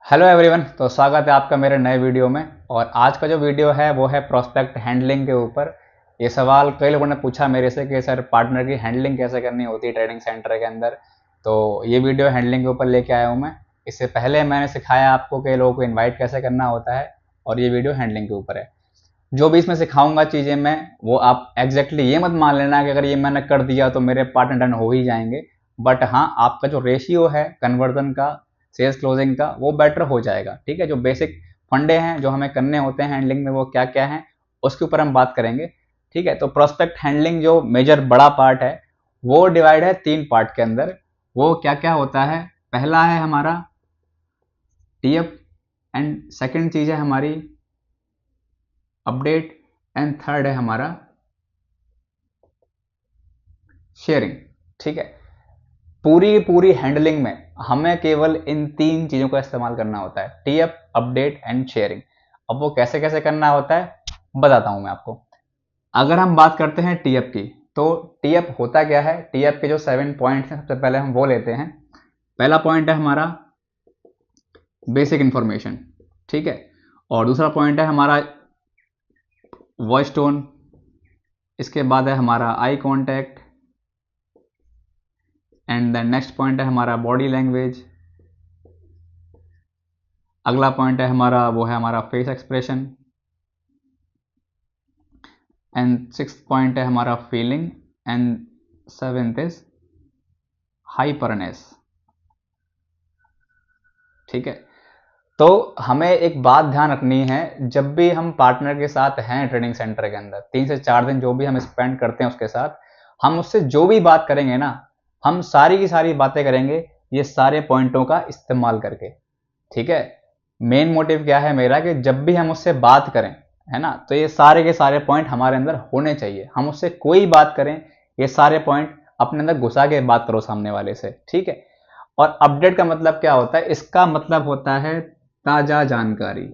Hello everyone. तो स्वागत है आपका मेरे नए वीडियो में। और आज का जो वीडियो है वो है प्रोस्पेक्ट हैंडलिंग के ऊपर। ये सवाल कई लोगों ने पूछा मेरे से कि सर पार्टनर की हैंडलिंग कैसे करनी होती है ट्रेडिंग सेंटर के अंदर। तो ये वीडियो हैंडलिंग के ऊपर लेके आया हूँ मैं। इससे पहले मैंने सिखाया आपको कि लोगों को इन्वाइट कैसे करना होता है, और ये वीडियो हैंडलिंग के ऊपर है। जो भी इसमें सिखाऊंगा चीज़ें मैं, वो आप एग्जैक्टली ये मत मान लेना कि अगर ये मैंने कर दिया तो मेरे पार्टनर डन हो ही जाएंगे। बट हाँ, आपका जो रेशियो है कन्वर्जन का, सेल्स क्लोजिंग का, वो बेटर हो जाएगा। ठीक है, जो बेसिक फंडे हैं जो हमें करने होते हैं हैंडलिंग में, वो क्या क्या हैं उसके ऊपर हम बात करेंगे। ठीक है, तो प्रोस्पेक्ट हैंडलिंग जो मेजर बड़ा पार्ट है वो डिवाइड है 3 पार्ट के अंदर। वो क्या क्या होता है? पहला है हमारा टीएफ, एंड सेकंड चीज़ है हमारी अपडेट, एंड थर्ड है हमारा शेयरिंग। ठीक है, पूरी की पूरी हैंडलिंग में हमें केवल इन 3 चीज़ों का इस्तेमाल करना होता है, टीएफ, अपडेट एंड शेयरिंग। अब वो कैसे कैसे करना होता है बताता हूं मैं आपको। अगर हम बात करते हैं टीएफ की, तो टीएफ होता क्या है? टीएफ के जो 7 पॉइंट्स हैं सबसे पहले हम वो लेते हैं। पहला पॉइंट है हमारा बेसिक इंफॉर्मेशन। ठीक है, और दूसरा पॉइंट है हमारा वॉइस टोन। इसके बाद है हमारा eye contact, and then next point है हमारा बॉडी लैंग्वेज। अगला पॉइंट है हमारा, वो है हमारा face expression, and sixth point है हमारा फीलिंग, एंड सेवेंथ इज हाइपरनेस। ठीक है, तो हमें एक बात ध्यान रखनी है, जब भी हम पार्टनर के साथ हैं ट्रेनिंग सेंटर के अंदर 3 से 4 दिन जो भी हम स्पेंड करते हैं उसके साथ, हम उससे जो भी बात करेंगे ना, हम सारी की सारी बातें करेंगे ये सारे पॉइंटों का इस्तेमाल करके। ठीक है, मेन मोटिव क्या है मेरा कि जब भी हम उससे बात करें, है ना, तो ये सारे के सारे पॉइंट हमारे अंदर होने चाहिए। हम उससे कोई बात करें, ये सारे पॉइंट अपने अंदर घुसा के बात करो सामने वाले से। ठीक है, और अपडेट का मतलब क्या होता है? इसका मतलब होता है ताजा जानकारी।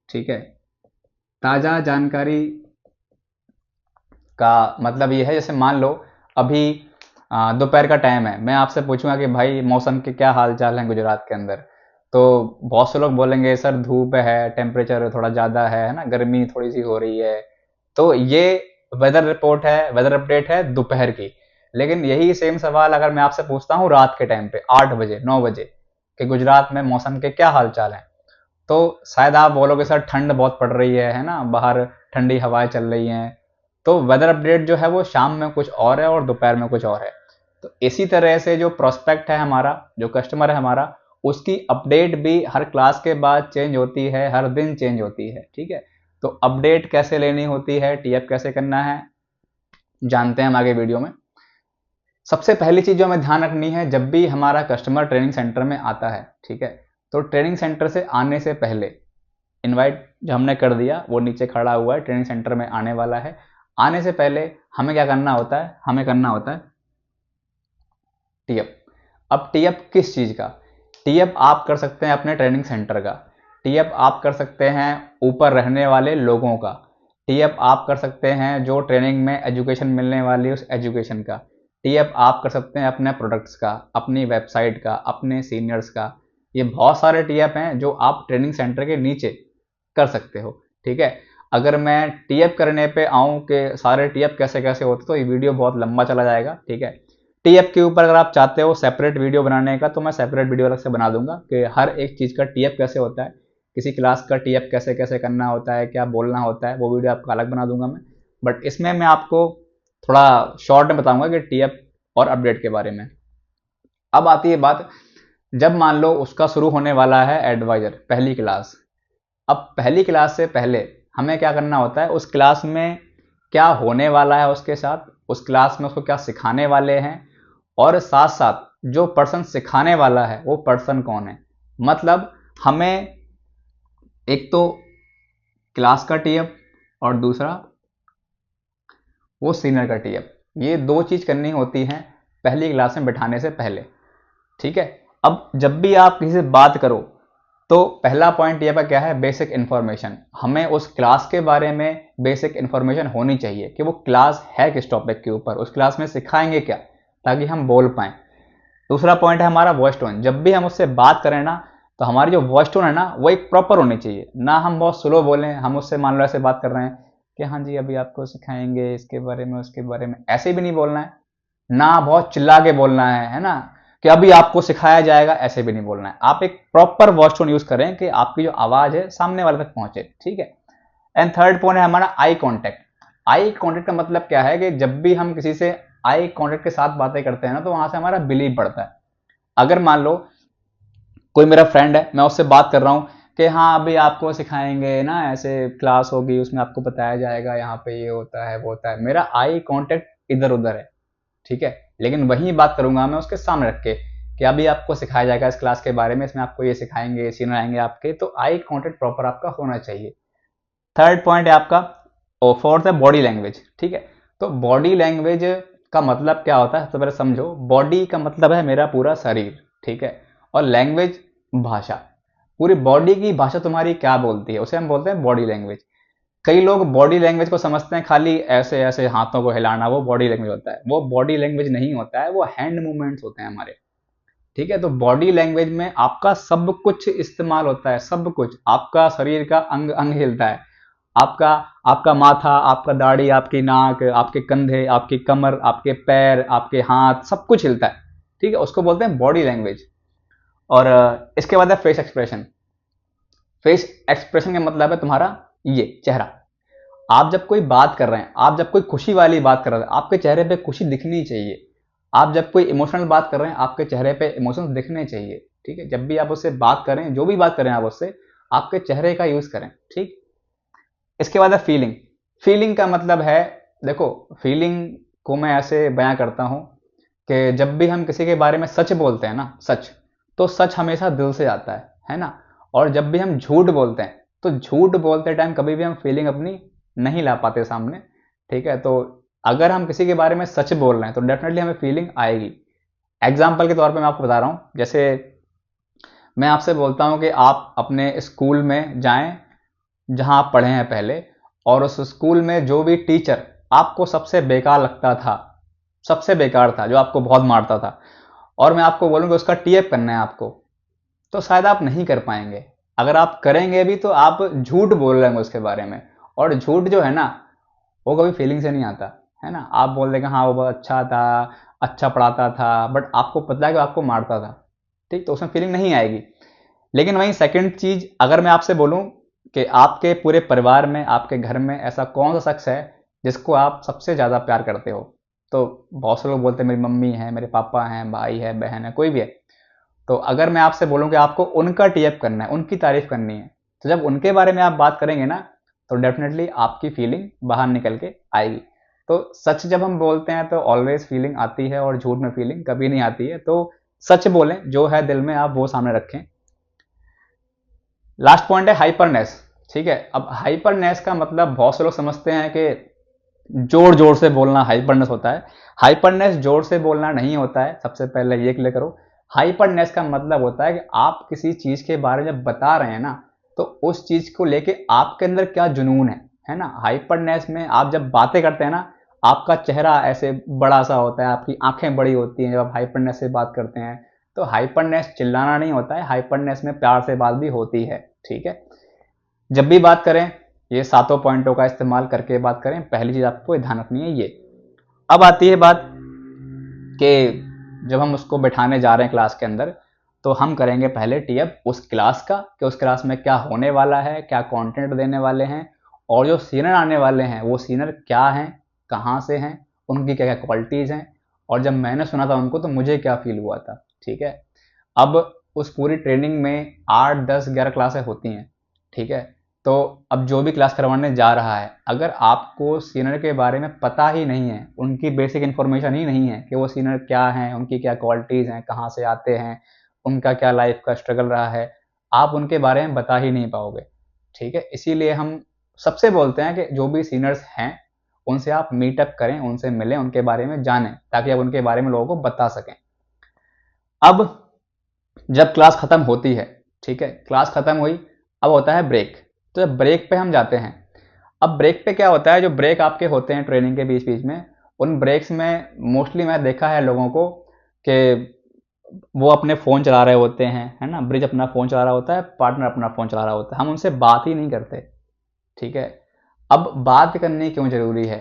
ठीक है, ताजा जानकारी का मतलब ये है, जैसे मान लो अभी दोपहर का टाइम है, मैं आपसे पूछूंगा कि भाई मौसम के क्या हाल चाल हैं गुजरात के अंदर। तो बहुत से लोग बोलेंगे सर धूप है, टेम्परेचर थोड़ा ज़्यादा है ना, गर्मी थोड़ी सी हो रही है। तो ये वेदर रिपोर्ट है, वेदर अपडेट है दोपहर की। लेकिन यही सेम सवाल अगर मैं आपसे पूछता हूँ रात के टाइम पे 8 बजे 9 बजे कि गुजरात में मौसम के क्या हाल चाल हैं, तो शायद आप बोलोगे सर ठंड बहुत पड़ रही है ना, बाहर ठंडी हवाएं चल रही हैं। तो वेदर अपडेट जो है वो शाम में कुछ और है और दोपहर में कुछ और है। तो इसी तरह से जो प्रोस्पेक्ट है हमारा, जो कस्टमर है हमारा, उसकी अपडेट भी हर क्लास के बाद चेंज होती है, हर दिन चेंज होती है। ठीक है, तो अपडेट कैसे लेनी होती है, टीएफ कैसे करना है, जानते हैं हम आगे वीडियो में। सबसे पहली चीज जो हमें ध्यान रखनी है, जब भी हमारा कस्टमर ट्रेनिंग सेंटर में आता है, ठीक है, तो ट्रेनिंग सेंटर से आने से पहले इनवाइट जो हमने कर दिया, वो नीचे खड़ा हुआ है, ट्रेनिंग सेंटर में आने वाला है। आने से पहले हमें क्या करना होता है? हमें करना होता है टीएफ। अब टीएफ किस चीज़ का? टीएफ आप कर सकते हैं अपने ट्रेनिंग सेंटर का, टीएफ आप कर सकते हैं ऊपर रहने वाले लोगों का, टीएफ आप कर सकते हैं जो ट्रेनिंग में एजुकेशन मिलने वाली उस एजुकेशन का, टीएफ आप कर सकते हैं अपने प्रोडक्ट्स का, अपनी वेबसाइट का, अपने सीनियर्स का। ये बहुत सारे टीएफ हैं जो आप ट्रेनिंग सेंटर के नीचे कर सकते हो। ठीक है, अगर मैं टीएफ करने पे आऊँ कि सारे टीएफ कैसे कैसे होते, तो ये वीडियो बहुत लंबा चला जाएगा। ठीक है, टीएफ के ऊपर अगर आप चाहते हो सेपरेट वीडियो बनाने का, तो मैं सेपरेट वीडियो अलग से बना दूंगा कि हर एक चीज़ का टीएफ कैसे होता है, किसी क्लास का टीएफ कैसे कैसे करना होता है, क्या बोलना होता है, वो वीडियो आपका अलग बना दूंगा मैं। बट इसमें मैं आपको थोड़ा शॉर्ट में बताऊंगा कि टीएफ और अपडेट के बारे में। अब आती है बात, जब मान लो उसका शुरू होने वाला है एडवाइजर पहली क्लास। अब पहली क्लास से पहले हमें क्या करना होता है? उस क्लास में क्या होने वाला है उसके साथ, उस क्लास में उसको क्या सिखाने वाले हैं, और साथ साथ जो पर्सन सिखाने वाला है वो पर्सन कौन है। मतलब हमें एक तो क्लास का टीएफ और दूसरा वो सीनियर का टीएफ, ये 2 चीज़ करनी होती हैं पहली क्लास में बैठाने से पहले। ठीक है, अब जब भी आप किसी से बात करो, तो पहला पॉइंट ये क्या है? Basic information. हमें उस क्लास के बारे में बेसिक इन्फॉर्मेशन होनी चाहिए कि वो क्लास है किस टॉपिक के ऊपर, उस क्लास में सिखाएंगे क्या, ताकि हम बोल पाएँ। दूसरा पॉइंट है हमारा वॉइस टोन। जब भी हम उससे बात करें ना, तो हमारी जो वॉइस टोन है ना वो एक प्रॉपर होनी चाहिए, ना हम बहुत स्लो बोलें, हम उससे मान लो ऐसे बात कर रहे हैं कि हाँ जी अभी आपको सिखाएंगे इसके बारे में उसके बारे में, ऐसे भी नहीं बोलना है। ना बहुत चिल्ला के बोलना है ना, कि अभी आपको सिखाया जाएगा, ऐसे भी नहीं बोलना है। आप एक प्रॉपर वॉइस टोन यूज करें कि आपकी जो आवाज है सामने वाले तक पहुंचे, ठीक है। एंड थर्ड पॉइंट है हमारा आई कॉन्टेक्ट। आई कॉन्टेक्ट का मतलब क्या है कि जब भी हम किसी से आई कॉन्टेक्ट के साथ बातें करते हैं ना, तो वहां से हमारा बिलीव बढ़ता है। अगर मान लो कोई मेरा फ्रेंड है, मैं उससे बात कर रहा हूँ कि हाँ अभी आपको सिखाएंगे ना, ऐसे क्लास होगी उसमें आपको बताया जाएगा, यहाँ पे ये होता है वो होता है, मेरा आई कॉन्टेक्ट इधर उधर है, ठीक है। लेकिन वही बात करूंगा मैं उसके सामने रख के कि अभी आपको सिखाया जाएगा इस क्लास के बारे में, इसमें आपको ये सिखाएंगे, सीनियर आएंगे आपके, तो आई कॉन्टेक्ट प्रॉपर आपका होना चाहिए। थर्ड पॉइंट है आपका फोर्थ है बॉडी लैंग्वेज, ठीक है। तो बॉडी लैंग्वेज का मतलब क्या होता है, तो पहले समझो। बॉडी का मतलब है मेरा पूरा शरीर, ठीक है। और लैंग्वेज भाषा, पूरी बॉडी की भाषा तुम्हारी क्या बोलती है, उसे हम बोलते हैं बॉडी लैंग्वेज। कई लोग बॉडी लैंग्वेज को समझते हैं खाली ऐसे ऐसे हाथों को हिलाना, वो बॉडी लैंग्वेज होता है। वो बॉडी लैंग्वेज नहीं होता है, वो हैंड मूवमेंट्स होते हैं हमारे, ठीक है। तो बॉडी लैंग्वेज में आपका सब कुछ इस्तेमाल होता है, सब कुछ, आपका शरीर का अंग अंग हिलता है। आपका आपका माथा, आपका दाढ़ी, आपकी नाक, आपके कंधे, आपकी कमर, आपके पैर, आपके हाथ, सब कुछ हिलता है, ठीक है। उसको बोलते हैं बॉडी लैंग्वेज। और इसके बाद है फेस एक्सप्रेशन। फेस एक्सप्रेशन का मतलब है तुम्हारा ये चेहरा। आप जब कोई बात कर रहे हैं, आप जब कोई खुशी वाली बात कर रहे हैं, आपके चेहरे पे खुशी दिखनी चाहिए। आप जब कोई इमोशनल बात कर रहे हैं, आपके चेहरे पे इमोशंस दिखने चाहिए, ठीक है। जब भी आप उससे बात करें, जो भी बात करें आप उससे, आपके चेहरे का यूज करें, ठीक। इसके बाद है फीलिंग। फीलिंग का मतलब है, देखो फीलिंग को मैं ऐसे बयां करता हूं कि जब भी हम किसी के बारे में सच बोलते हैं ना, सच, तो सच हमेशा दिल से आता है ना। और जब भी हम झूठ बोलते हैं, तो झूठ बोलते टाइम कभी भी हम फीलिंग अपनी नहीं ला पाते सामने, ठीक है। तो अगर हम किसी के बारे में सच बोल रहे हैं तो डेफिनेटली हमें फीलिंग आएगी। एग्जाम्पल के तौर पे मैं आपको बता रहा हूँ, जैसे मैं आपसे बोलता हूँ कि आप अपने स्कूल में जाएं जहां आप पढ़े हैं पहले, और उस स्कूल में जो भी टीचर आपको सबसे बेकार लगता था, सबसे बेकार था, जो आपको बहुत मारता था, और मैं आपको बोलूँगा उसका टीएफ करना है आपको, तो शायद आप नहीं कर पाएंगे। अगर आप करेंगे भी तो आप झूठ बोल रहे हैं उसके बारे में, और झूठ जो है ना वो कभी फीलिंग से नहीं आता, है ना। आप बोल देंगे हाँ वो बहुत अच्छा था, अच्छा पढ़ाता था, बट आपको पता है कि आपको मारता था, ठीक, तो उसमें फीलिंग नहीं आएगी। लेकिन वहीं सेकंड चीज, अगर मैं आपसे बोलूं कि आपके पूरे परिवार में, आपके घर में ऐसा कौन सा शख्स है जिसको आप सबसे ज्यादा प्यार करते हो, तो बहुत से लोग बोलते हैं मेरी मम्मी है, मेरे पापा हैं, भाई है, बहन है, कोई भी है। तो अगर मैं आपसे बोलूं कि आपको उनका टीएफ करना है, उनकी तारीफ करनी है, तो जब उनके बारे में आप बात करेंगे ना, तो डेफिनेटली आपकी फीलिंग बाहर निकल के आएगी। तो सच जब हम बोलते हैं तो ऑलवेज फीलिंग आती है, और झूठ में फीलिंग कभी नहीं आती है। तो सच बोलें, जो है दिल में आप वो सामने रखें। लास्ट पॉइंट है हाइपरनेस, ठीक है। अब हाइपरनेस का मतलब बहुत से लोग समझते हैं कि जोर जोर से बोलना हाइपरनेस होता है। हाइपरनेस जोर से बोलना नहीं होता है, सबसे पहले ये क्लियर करो। हाइपरनेस का मतलब होता है कि आप किसी चीज के बारे में बता रहे हैं ना, तो उस चीज को लेके आपके अंदर क्या जुनून है ना। हाइपरनेस में आप जब बातें करते हैं ना, आपका चेहरा ऐसे बड़ा सा होता है, आपकी आंखें बड़ी होती हैं जब आप हाइपरनेस से बात करते हैं। तो हाइपरनेस चिल्लाना नहीं होता है, हाइपरनेस में प्यार से बात भी होती है, ठीक है। जब भी बात करें, ये सातों पॉइंटों का इस्तेमाल करके बात करें। पहली चीज आपको ध्यान रखनी है ये। अब आती है बात कि जब हम उसको बैठाने जा रहे हैं क्लास के अंदर, तो हम करेंगे पहले टीएफ उस क्लास का, कि उस क्लास में क्या होने वाला है, क्या कंटेंट देने वाले हैं, और जो सीनियर आने वाले हैं वो सीनियर क्या हैं, कहाँ से हैं, उनकी क्या क्या क्वालिटीज़ हैं, और जब मैंने सुना था उनको तो मुझे क्या फील हुआ था, ठीक है। अब उस पूरी ट्रेनिंग में 8 10 11 क्लासें होती हैं, ठीक है। तो अब जो भी क्लास करवाने जा रहा है, अगर आपको सीनियर के बारे में पता ही नहीं है, उनकी बेसिक इन्फॉर्मेशन ही नहीं है कि वो सीनियर क्या हैं, उनकी क्या क्वालिटीज़ हैं, कहाँ से आते हैं, उनका क्या लाइफ का स्ट्रगल रहा है, आप उनके बारे में बता ही नहीं पाओगे, ठीक है। इसीलिए हम सबसे बोलते हैं कि जो भी सीनियर्स हैं उनसे आप मीटअप करें, उनसे मिलें, उनके बारे में जानें, ताकि आप उनके बारे में लोगों को बता सकें। अब जब क्लास खत्म होती है, ठीक है, क्लास खत्म हुई, अब होता है ब्रेक। तो जब ब्रेक पे हम जाते हैं, अब ब्रेक पे क्या होता है, जो ब्रेक आपके होते हैं ट्रेनिंग के बीच बीच में, उन ब्रेक्स में मोस्टली मैं देखा है लोगों को कि वो अपने फ़ोन चला रहे होते हैं, है ना, ब्रिज अपना फ़ोन चला रहा होता है, पार्टनर अपना फ़ोन चला रहा होता है, हम उनसे बात ही नहीं करते। ठीक है, अब बात करनी क्यों ज़रूरी है?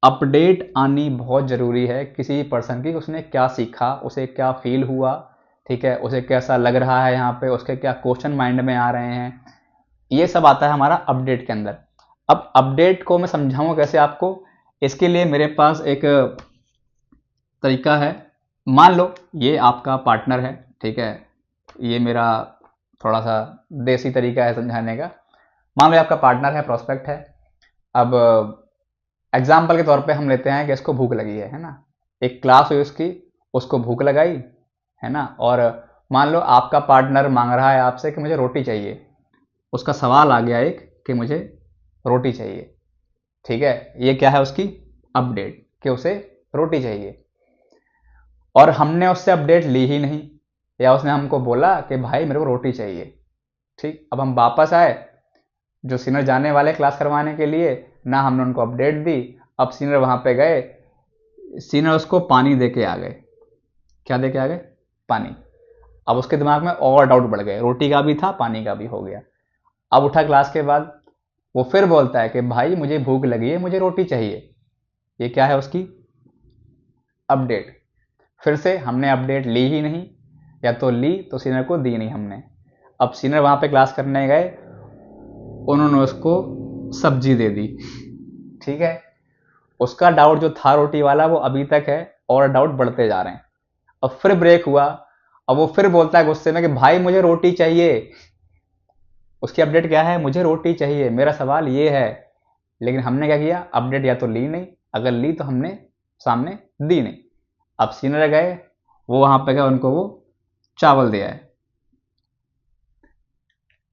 अपडेट आनी बहुत ज़रूरी है किसी पर्सन की, उसने क्या सीखा, उसे क्या फील हुआ, ठीक है, उसे कैसा लग रहा है यहाँ पे, उसके क्या क्वेश्चन माइंड में आ रहे हैं, ये सब आता है हमारा अपडेट के अंदर। अब अपडेट को मैं समझाऊँ कैसे आपको, इसके लिए मेरे पास एक तरीका है। मान लो ये आपका पार्टनर है, ठीक है, ये मेरा थोड़ा सा देसी तरीका है समझाने का। मान लो आपका पार्टनर है, प्रोस्पेक्ट है। अब एग्जाम्पल के तौर पे हम लेते हैं कि इसको भूख लगी है ना, एक क्लास हुई उसकी, उसको भूख लगाई, है ना, और मान लो आपका पार्टनर मांग रहा है आपसे कि मुझे रोटी चाहिए, उसका सवाल आ गया एक कि मुझे रोटी चाहिए। ठीक है, ये क्या है उसकी अपडेट कि उसे रोटी चाहिए, और हमने उससे अपडेट ली ही नहीं, या उसने हमको बोला कि भाई मेरे को रोटी चाहिए। ठीक, अब हम वापस आए, जो सीनियर जाने वाले क्लास करवाने के लिए, ना हमने उनको अपडेट दी। अब सीनियर वहाँ पे गए, सीनियर उसको पानी दे के आ गए। क्या दे के आ गए? पानी। अब उसके दिमाग में और डाउट बढ़ गए, रोटी का भी था, पानी का भी हो गया। अब उठा क्लास के बाद, वो फिर बोलता है कि भाई मुझे भूख लगी है, मुझे रोटी चाहिए। ये क्या है उसकी अपडेट। फिर से हमने अपडेट ली ही नहीं, या तो ली तो सीनियर को दी नहीं हमने। अब सीनियर वहाँ पे क्लास करने गए, उन्होंने उसको सब्जी दे दी। ठीक है, उसका डाउट जो था रोटी वाला वो अभी तक है, और डाउट बढ़ते जा रहे हैं। अब फिर ब्रेक हुआ, अब वो फिर बोलता है गुस्से में कि भाई मुझे रोटी चाहिए। उसकी अपडेट क्या है? मुझे रोटी चाहिए, मेरा सवाल ये है। लेकिन हमने क्या किया? अपडेट या तो ली नहीं, अगर ली तो हमने सामने दी नहीं। अब सीनियर गए, वो वहां पे गए, उनको वो चावल दिया है।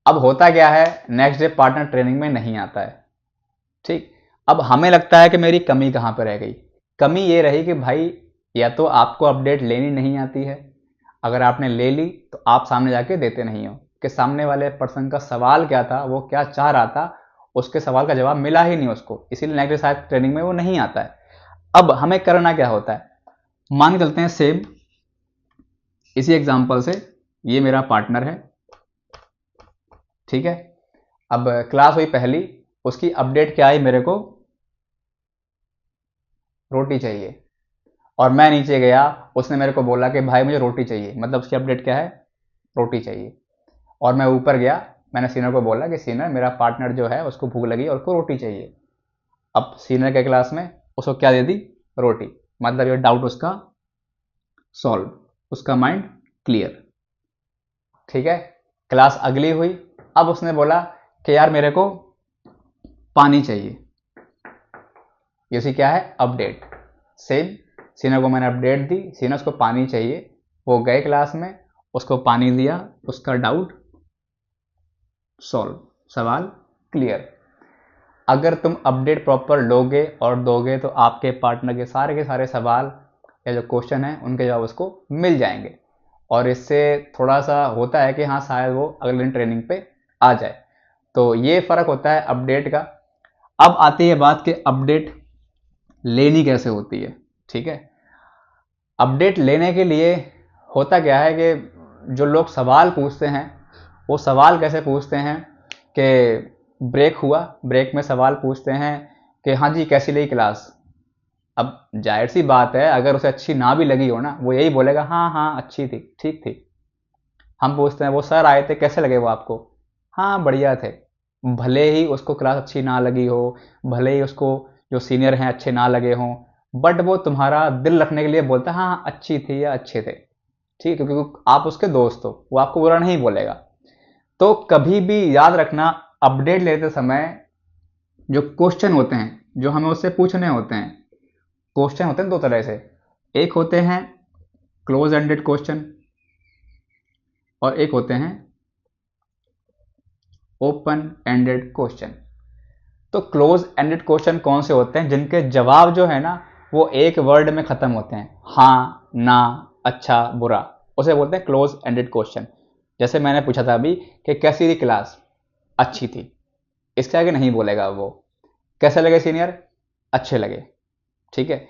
अब होता क्या है, नेक्स्ट डे पार्टनर ट्रेनिंग में नहीं आता है। ठीक, अब हमें लगता है कि मेरी कमी कहाँ पर रह गई। कमी ये रही कि भाई या तो आपको अपडेट लेनी नहीं आती है, अगर आपने ले ली तो आप सामने जाके देते नहीं हो कि सामने वाले पर्सन का सवाल क्या था, वो क्या चाह रहा था, उसके सवाल का जवाब मिला ही नहीं उसको, इसीलिए नेक्स्ट डे शायद ट्रेनिंग में वो नहीं आता है। अब हमें करना क्या होता है, मान के चलते हैं सेम इसी एग्जांपल से, ये मेरा पार्टनर है। ठीक है, अब क्लास हुई पहली, उसकी अपडेट क्या आई, मेरे को रोटी चाहिए, और मैं नीचे गया, उसने मेरे को बोला कि भाई मुझे रोटी चाहिए, मतलब उसकी अपडेट क्या है? रोटी चाहिए। और मैं ऊपर गया, मैंने सीनियर को बोला कि सीनियर मेरा पार्टनर जो है उसको भूख लगी और उसको रोटी चाहिए। अब सीनियर के क्लास में उसको क्या दे दी? रोटी। मतलब ये डाउट उसका सॉल्व, उसका माइंड क्लियर। ठीक है, क्लास अगली हुई, अब उसने बोला कि यार मेरे को पानी चाहिए। ये उसी क्या है? अपडेट। सेम, सीनियर को मैंने अपडेट दी, सीनियर उसको पानी चाहिए, वो गए क्लास में, उसको पानी दिया, उसका डाउट सॉल्व, सवाल क्लियर। अगर तुम अपडेट प्रॉपर लोगे और दोगे तो आपके पार्टनर के सारे सवाल या जो क्वेश्चन है उनके जवाब उसको मिल जाएंगे, और इससे थोड़ा सा होता है कि हाँ शायद वो अगले दिन ट्रेनिंग पे आ जाए। तो ये फ़र्क होता है अपडेट का। अब आती है बात कि अपडेट लेनी कैसे होती है। ठीक है, अपडेट लेने के लिए होता क्या है कि जो लोग सवाल पूछते हैं, वो सवाल कैसे पूछते हैं कि ब्रेक हुआ, ब्रेक में सवाल पूछते हैं कि हाँ जी कैसी लगी क्लास। अब जाहिर सी बात है, अगर उसे अच्छी ना भी लगी हो ना, वो यही बोलेगा हाँ हाँ अच्छी थी, ठीक थी। हम पूछते हैं वो सर आए थे कैसे लगे वो आपको? हाँ बढ़िया थे। भले ही उसको क्लास अच्छी ना लगी हो, भले ही उसको जो सीनियर हैं अच्छे ना लगे हों, बट वो तुम्हारा दिल रखने के लिए बोलता है हाँ हाँ, अच्छी थी या अच्छे थे। ठीक है, क्योंकि आप उसके दोस्त हो, वो आपको बुरा नहीं बोलेगा। तो कभी भी याद रखना, अपडेट लेते समय जो क्वेश्चन होते हैं जो हमें उससे पूछने होते हैं, क्वेश्चन होते हैं दो तरह से। एक होते हैं क्लोज एंडेड क्वेश्चन, और एक होते हैं ओपन एंडेड क्वेश्चन। तो क्लोज एंडेड क्वेश्चन कौन से होते हैं? जिनके जवाब जो है ना वो एक वर्ड में खत्म होते हैं, हाँ ना अच्छा बुरा, उसे बोलते हैं क्लोज एंडेड क्वेश्चन। जैसे मैंने पूछा था अभी कि कैसी थी क्लास? अच्छी थी। इसके आगे नहीं बोलेगा वो। कैसे लगे सीनियर? अच्छे लगे। ठीक है,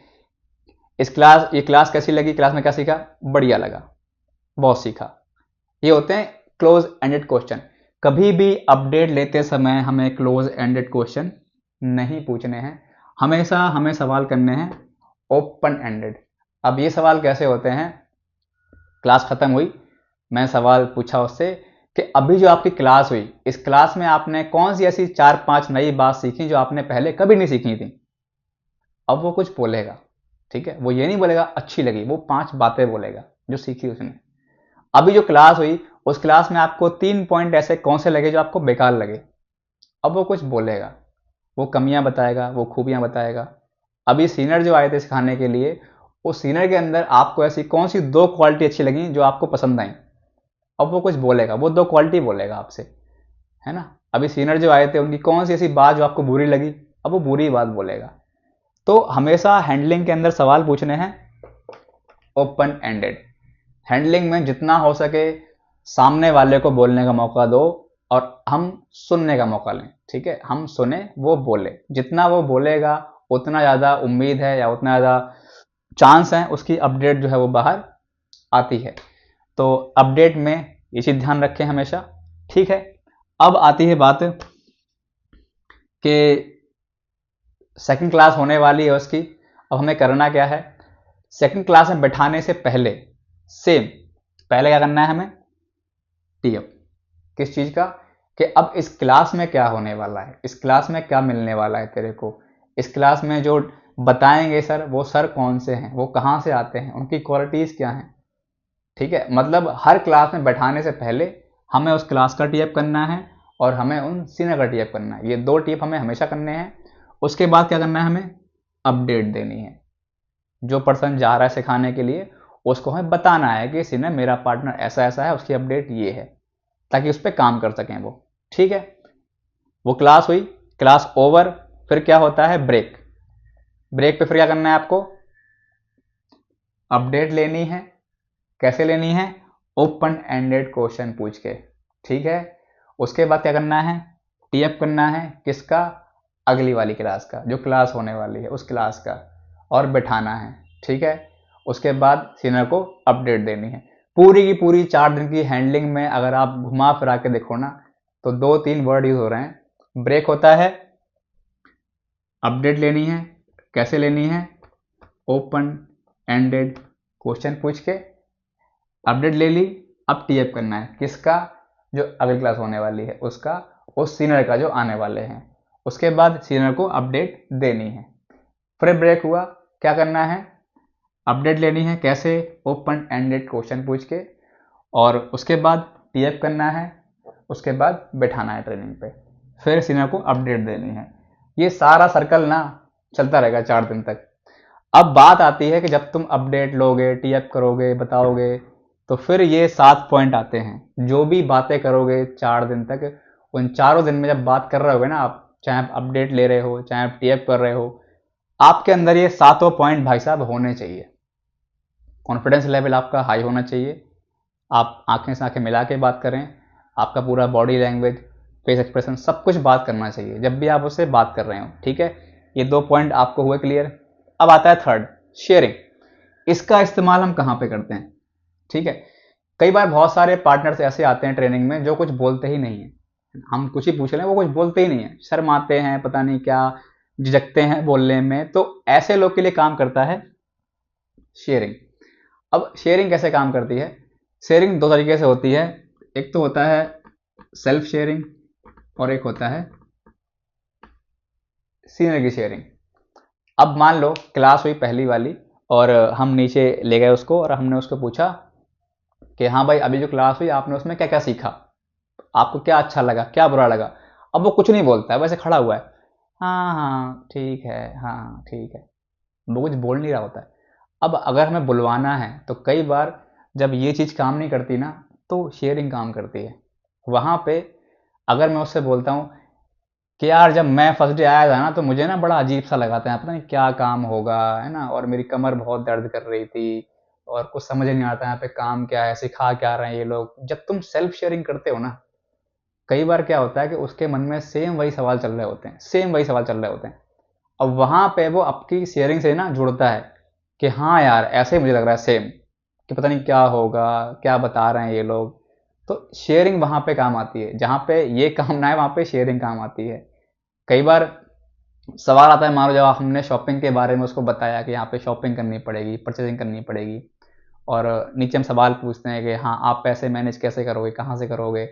ये क्लास कैसी लगी, क्लास में क्या सीखा, बढ़िया लगा, बहुत सीखा। ये होते हैं क्लोज एंडेड क्वेश्चन। कभी भी अपडेट लेते समय हमें क्लोज एंडेड क्वेश्चन नहीं पूछने हैं, हमेशा हमें सवाल करने हैं ओपन एंडेड। अब ये सवाल कैसे होते हैं, क्लास खत्म हुई, मैं सवाल पूछा उससे कि अभी जो आपकी क्लास हुई, इस क्लास में आपने कौन सी ऐसी 4-5 नई बात सीखी जो आपने पहले कभी नहीं सीखी थी। अब वो कुछ बोलेगा, ठीक है, वो ये नहीं बोलेगा अच्छी लगी, वो 5 बातें बोलेगा जो सीखी उसने। अभी जो क्लास हुई, उस क्लास में आपको 3 पॉइंट ऐसे कौन से लगे जो आपको बेकार लगे। अब वो कुछ बोलेगा, वो कमियां बताएगा, वो खूबियां बताएगा। अभी सीनियर जो आए थे सिखाने के लिए, उस सीनियर के अंदर आपको ऐसी कौन सी 2 क्वालिटी अच्छी लगी जो आपको पसंद आई। अब वो कुछ बोलेगा, वो 2 क्वालिटी बोलेगा आपसे, है ना। अभी सीनियर जो आए थे उनकी कौन सी ऐसी बात जो आपको बुरी लगी, अब वो बुरी बात बोलेगा। तो हमेशा हैंडलिंग के अंदर सवाल पूछने हैं ओपन एंडेड। हैंडलिंग में जितना हो सके सामने वाले को बोलने का मौका दो और हम सुनने का मौका लें, ठीक है, हम सुने, वो बोले। जितना वो बोलेगा उतना ज़्यादा उम्मीद है या उतना ज़्यादा चांस है उसकी अपडेट जो है वो बाहर आती है। तो अपडेट में ये चीज़ ध्यान रखें हमेशा, ठीक है। अब आती है बात कि सेकंड क्लास होने वाली है उसकी। अब हमें करना क्या है, सेकंड क्लास में बैठाने से पहले सेम, पहले क्या करना है हमें, टीएफ किस चीज़ का, कि अब इस क्लास में क्या होने वाला है, इस क्लास में क्या मिलने वाला है तेरे को, इस क्लास में जो बताएंगे सर, वो सर कौन से हैं, वो कहाँ से आते हैं, उनकी क्वालिटीज़ क्या हैं, ठीक है। मतलब हर क्लास में बैठाने से पहले हमें उस क्लास का टीएफ करना है और हमें उन सीनियर का टीएफ करना है। ये 2 टीएफ हमें हमेशा करने हैं। उसके बाद क्या करना है, हमें अपडेट देनी है। जो पर्सन जा रहा है सिखाने के लिए उसको हमें बताना है कि सीनियर मेरा पार्टनर ऐसा ऐसा है, उसकी अपडेट ये है, ताकि उस पर काम कर सकें वो, ठीक है। वो क्लास हुई, क्लास ओवर, फिर क्या होता है, ब्रेक। ब्रेक पे फिर क्या करना है आपको, अपडेट लेनी है। कैसे लेनी है, ओपन एंडेड क्वेश्चन पूछ के, ठीक है। उसके बाद क्या करना है, टीएफ करना है किसका, अगली वाली क्लास का, जो क्लास होने वाली है उस क्लास का, और बैठाना है, ठीक है। उसके बाद सीनियर को अपडेट देनी है। पूरी की पूरी 4 दिन की हैंडलिंग में अगर आप घुमा फिरा के देखो ना, तो 2-3 वर्ड यूज हो रहे हैं। ब्रेक होता है, अपडेट लेनी है, कैसे लेनी है, ओपन एंडेड क्वेश्चन पूछ के अपडेट ले ली। अब टीएफ करना है किसका, जो अगली क्लास होने वाली है उसका, उस सीनियर का जो आने वाले हैं। उसके बाद सीनियर को अपडेट देनी है। फिर ब्रेक हुआ, क्या करना है, अपडेट लेनी है, कैसे, ओपन एंडेड क्वेश्चन पूछ के, और उसके बाद टीएफ करना है, उसके बाद बैठाना है ट्रेनिंग पे, फिर सीनियर को अपडेट देनी है। ये सारा सर्कल ना चलता रहेगा 4 दिन तक। अब बात आती है कि जब तुम अपडेट लोगे, टीएफ करोगे, बताओगे, तो फिर ये 7 पॉइंट आते हैं। जो भी बातें करोगे 4 दिन तक, उन चारों दिन में जब बात कर रहे होगे ना आप, चाहे आप अपडेट ले रहे हो, चाहे आप टीएफ कर रहे हो, आपके अंदर ये 7 पॉइंट भाई साहब होने चाहिए। कॉन्फिडेंस लेवल आपका हाई होना चाहिए, आप आंखें से आंखें मिला के बात करें, आपका पूरा बॉडी लैंग्वेज, फेस एक्सप्रेशन, सब कुछ बात करना चाहिए जब भी आप उससे बात कर रहे हो, ठीक है। ये 2 पॉइंट आपको हुए क्लियर। अब आता है थर्ड, शेयरिंग। इसका इस्तेमाल हम कहाँ पे करते हैं, ठीक है। कई बार बहुत सारे पार्टनर्स ऐसे आते हैं ट्रेनिंग में जो कुछ बोलते ही नहीं है। हम कुछ ही पूछ रहे हैं, वो कुछ बोलते ही नहीं है, शर्माते हैं, पता नहीं क्या, झिझकते हैं बोलने में। तो ऐसे लोग के लिए काम करता है शेयरिंग। अब शेयरिंग कैसे काम करती है, शेयरिंग 2 तरीके से होती है। एक तो होता है सेल्फ शेयरिंग और एक होता है सीनियर की शेयरिंग। अब मान लो क्लास हुई पहली वाली और हम नीचे ले गए उसको और हमने उसको पूछा कि हाँ भाई अभी जो क्लास हुई आपने उसमें क्या क्या सीखा, आपको क्या अच्छा लगा, क्या बुरा लगा। अब वो कुछ नहीं बोलता है, वैसे खड़ा हुआ है, हाँ हाँ ठीक है, हाँ हाँ ठीक है, वो कुछ बोल नहीं रहा होता है। अब अगर हमें बुलवाना है तो कई बार जब ये चीज़ काम नहीं करती ना, तो शेयरिंग काम करती है। वहाँ पे अगर मैं उससे बोलता हूँ कि यार जब मैं फर्स्ट डे आया था ना, तो मुझे ना बड़ा अजीब सा लगा था, पता नहीं क्या काम होगा, है ना, और मेरी कमर बहुत दर्द कर रही थी और कुछ समझ नहीं आता यहाँ पे काम क्या है, सिखा क्या रहे हैं ये लोग। जब तुम सेल्फ शेयरिंग करते हो ना, कई बार क्या होता है कि उसके मन में सेम वही सवाल चल रहे होते हैं, सेम वही सवाल चल रहे होते हैं। अब वहाँ पे वो आपकी शेयरिंग से ना जुड़ता है कि हाँ यार ऐसे ही मुझे लग रहा है सेम, कि पता नहीं क्या होगा, क्या बता रहे हैं ये लोग। तो शेयरिंग वहाँ पे काम आती है, जहाँ पे ये काम ना है वहाँ पे शेयरिंग काम आती है। कई बार सवाल आता है, मान लो जब हमने शॉपिंग के बारे में उसको बताया कि यहाँ पे शॉपिंग करनी पड़ेगी, परचेजिंग करनी पड़ेगी, और नीचे हम सवाल पूछते हैं कि हाँ आप पैसे मैनेज कैसे करोगे, कहाँ से करोगे,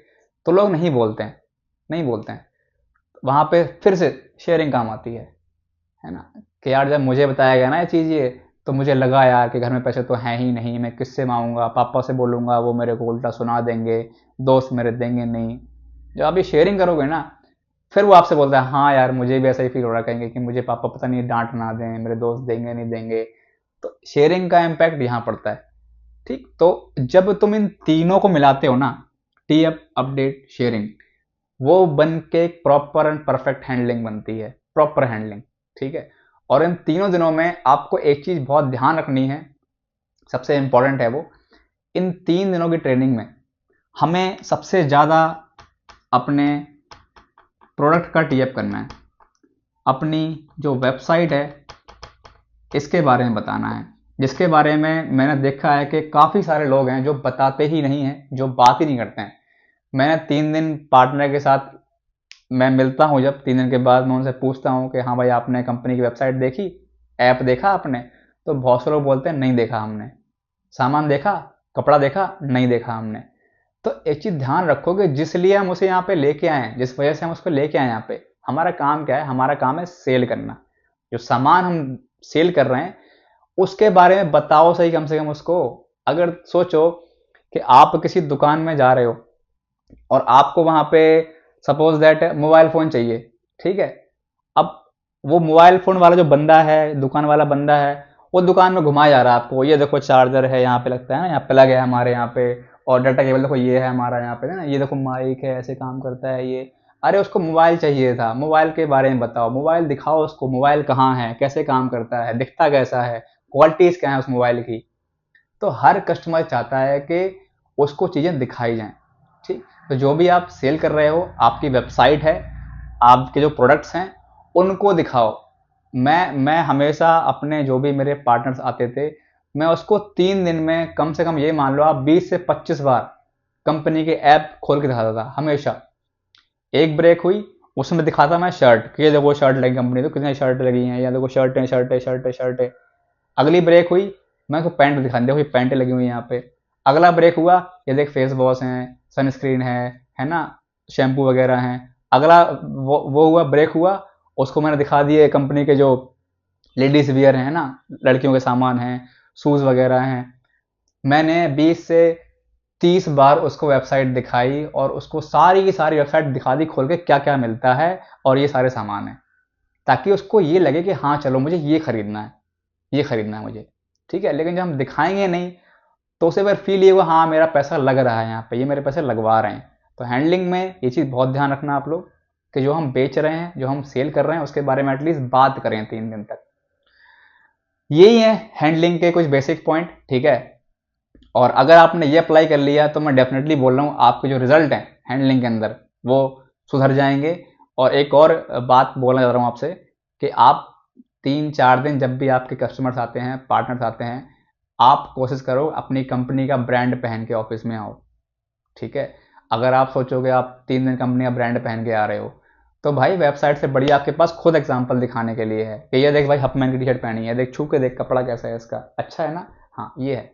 तो लोग नहीं बोलते हैं, नहीं बोलते हैं। वहाँ पे फिर से शेयरिंग काम आती है ना, कि यार जब मुझे बताया गया ना ये चीज़, ये तो मुझे लगा यार कि घर में पैसे तो हैं ही नहीं, मैं किससे मांगूंगा, पापा से बोलूँगा वो मेरे को उल्टा सुना देंगे, दोस्त मेरे देंगे नहीं। जब आप ये शेयरिंग करोगे ना, फिर वो आपसे बोलता है हाँ यार मुझे भी ऐसा ही फील हो रहा है, कहेंगे कि मुझे पापा पता नहीं डांट ना दें, मेरे दोस्त देंगे नहीं देंगे। तो शेयरिंग का इम्पैक्ट यहाँ पड़ता है। ठीक, तो जब तुम इन तीनों को मिलाते हो ना, टी अप, अपडेट, शेयरिंग, वो बन के एक प्रॉपर एंड परफेक्ट हैंडलिंग बनती है, प्रॉपर हैंडलिंग। ठीक है, और इन तीनों दिनों में आपको एक चीज़ बहुत ध्यान रखनी है, सबसे इंपॉर्टेंट है वो, इन 3 दिनों की ट्रेनिंग में हमें सबसे ज़्यादा अपने प्रोडक्ट का टी अप करना है, अपनी जो वेबसाइट है इसके बारे में बताना है, जिसके बारे में मैंने देखा है कि काफ़ी सारे लोग हैं जो बताते ही नहीं हैं, जो बात ही नहीं करते हैं। मैंने 3 दिन पार्टनर के साथ मैं मिलता हूँ, जब 3 दिन के बाद मैं उनसे पूछता हूँ कि हाँ भाई आपने कंपनी की वेबसाइट देखी, ऐप देखा आपने, तो बहुत से लोग बोलते हैं नहीं देखा हमने। सामान देखा, कपड़ा देखा, नहीं देखा हमने। तो एक चीज़ ध्यान रखो कि जिस लिए हम उसे यहाँ पे लेके आए हैं, जिस वजह से हम उसको लेके आए यहाँ पे, हमारा काम क्या है, हमारा काम है सेल करना। जो सामान हम सेल कर रहे हैं उसके बारे में बताओ सही, कम से कम उसको। अगर सोचो कि आप किसी दुकान में जा रहे हो और आपको वहां पे सपोज दैट मोबाइल फ़ोन चाहिए, ठीक है। अब वो मोबाइल फ़ोन वाला जो बंदा है, दुकान वाला बंदा है, वो दुकान में घुमाया जा रहा है आपको, ये देखो चार्जर है यहाँ पे, लगता है ना यहाँ प्लग है हमारे यहाँ पे, और डाटा केबल देखो ये है हमारा यहाँ पे ना, ये देखो माइक है, ऐसे काम करता है ये। अरे उसको मोबाइल चाहिए था, मोबाइल के बारे में बताओ, मोबाइल दिखाओ उसको, मोबाइल कहाँ है, कैसे काम करता है, दिखता कैसा है, क्वालिटीज़ क्या है उस मोबाइल की। तो हर कस्टमर चाहता है कि उसको चीज़ें दिखाई जाएं। ठीक, तो जो भी आप सेल कर रहे हो, आपकी वेबसाइट है, आपके जो प्रोडक्ट्स हैं उनको दिखाओ। मैं हमेशा अपने जो भी मेरे पार्टनर्स आते थे, मैं उसको 3 दिन में कम से कम ये मान लो आप 20 से 25 बार कंपनी के ऐप खोल के दिखाता था हमेशा। एक ब्रेक हुई, उसमें दिखाता मैं शर्ट, कि ये देखो शर्ट लगी कंपनी, तो कितनी शर्ट लगी हैं, या देखो शर्टें शर्टें शर्टें शर्टें। अगली ब्रेक हुई, मैं उसको पैंट दिखा, देखो ये पैंटें लगी हुई हैं यहाँ पे। अगला ब्रेक हुआ, ये देख फेस वॉश है, सनस्क्रीन है ना, शैम्पू वगैरह हैं। अगला वो हुआ, ब्रेक हुआ, उसको मैंने दिखा दिए कंपनी के जो लेडीज वियर हैं ना, लड़कियों के सामान हैं, शूज़ वगैरह हैं। मैंने 20 से 30 बार उसको वेबसाइट दिखाई, और उसको सारी की सारी वेबसाइट दिखा दी खोल के, क्या क्या मिलता है और ये सारे सामान हैं, ताकि उसको ये लगे कि हाँ चलो मुझे ये खरीदना है, ये खरीदना है मुझे। ठीक है, लेकिन जब हम दिखाएंगे नहीं तो उसे फिर फील ये हुआ हाँ मेरा पैसा लग रहा है यहाँ पे, ये मेरे पैसे लगवा रहे हैं। तो हैंडलिंग में ये चीज़ बहुत ध्यान रखना आप लोग, कि जो हम बेच रहे हैं, जो हम सेल कर रहे हैं, उसके बारे में एटलीस्ट बात करें 3 दिन तक। यही है हैंडलिंग के कुछ बेसिक पॉइंट। ठीक है, और अगर आपने ये अप्लाई कर लिया तो मैं डेफिनेटली बोल रहा हूँ आपके जो रिजल्ट हैं हैंडलिंग के अंदर वो सुधर जाएंगे। और एक और बात बोलना चाह रहा हूँ आपसे, कि आप 3-4 दिन जब भी आपके कस्टमर्स आते हैं, पार्टनर्स आते हैं, आप कोशिश करो अपनी कंपनी का ब्रांड पहन के ऑफिस में आओ। ठीक है, अगर आप सोचोगे आप 3 दिन कंपनी का ब्रांड पहन के आ रहे हो, तो भाई वेबसाइट से बढ़िया आपके पास खुद एग्जांपल दिखाने के लिए है कि ये देख भाई हपमैन की टी शर्ट पहनी है, देख छू के देख कपड़ा कैसा है इसका, अच्छा है ना, हाँ ये है।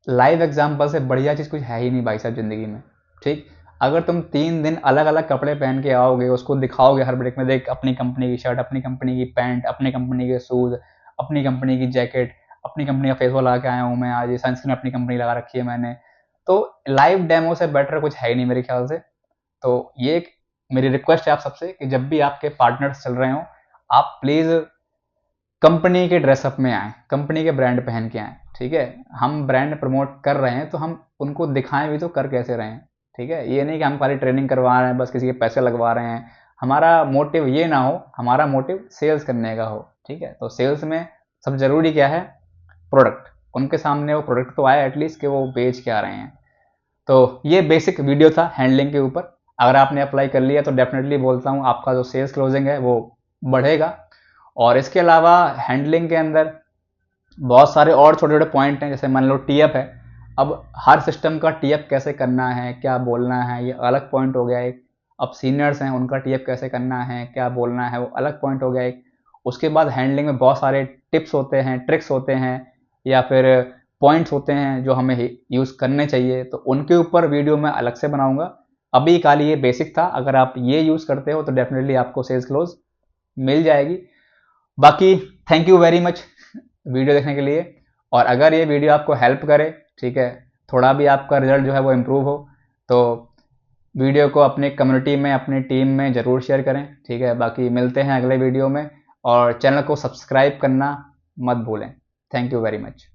लाइव एग्जाम्पल से बढ़िया चीज़ कुछ है ही नहीं भाई साहब ज़िंदगी में। ठीक, अगर तुम 3 दिन अलग अलग कपड़े पहन के आओगे, उसको दिखाओगे हर ब्रेक में, देख अपनी कंपनी की शर्ट, अपनी कंपनी की पैंट, अपनी कंपनी के शूज़, अपनी कंपनी की जैकेट, अपनी कंपनी का फेस वॉश लगा के आया हूँ मैं आज, ये सनस्क्रीन अपनी कंपनी लगा रखी है मैंने। तो लाइव डेमो से बेटर कुछ है ही नहीं मेरे ख्याल से। तो ये एक मेरी रिक्वेस्ट है आप सबसे, कि जब भी आपके पार्टनर्स चल रहे हो, आप प्लीज़ कंपनी के ड्रेसअप में आए, कंपनी के ब्रांड पहन के आए। ठीक है, हम ब्रांड प्रमोट कर रहे हैं तो हम उनको दिखाएं भी तो कर कैसे रहे हैं। ठीक है, ये नहीं कि हम खाली ट्रेनिंग करवा रहे हैं, बस किसी के पैसे लगवा रहे हैं। हमारा मोटिव ये ना हो, हमारा मोटिव सेल्स करने का हो। ठीक है, तो सेल्स में सब जरूरी क्या है, प्रोडक्ट। उनके सामने वो प्रोडक्ट तो आए एटलीस्ट, कि वो बेच के आ रहे हैं। तो ये बेसिक वीडियो था हैंडलिंग के ऊपर। अगर आपने अप्लाई कर लिया तो डेफिनेटली बोलता हूँ आपका जो सेल्स क्लोजिंग है वो बढ़ेगा। और इसके अलावा हैंडलिंग के अंदर बहुत सारे और छोटे छोटे पॉइंट हैं, जैसे मान लो टीएफ है। अब हर सिस्टम का टीएफ कैसे करना है, क्या बोलना है, ये अलग पॉइंट हो गया एक। अब सीनियर्स हैं, उनका टीएफ कैसे करना है, क्या बोलना है, वो अलग पॉइंट हो गया एक। उसके बाद हैंडलिंग में बहुत सारे टिप्स होते हैं, ट्रिक्स होते हैं, या फिर पॉइंट्स होते हैं जो हमें यूज़ करने चाहिए, तो उनके ऊपर वीडियो मैं अलग से बनाऊंगा। अभी खाली ये बेसिक था, अगर आप ये यूज़ करते हो तो डेफिनेटली आपको सेल्स क्लोज मिल जाएगी। बाकी thank you very much video देखने के लिए। और अगर ये वीडियो आपको हेल्प करे, ठीक है, थोड़ा भी आपका रिजल्ट जो है वो इम्प्रूव हो, तो वीडियो को अपने कम्युनिटी में, अपनी टीम में ज़रूर शेयर करें, ठीक है। बाकी मिलते हैं अगले वीडियो में, और चैनल को सब्सक्राइब करना मत भूलें। Thank you very much.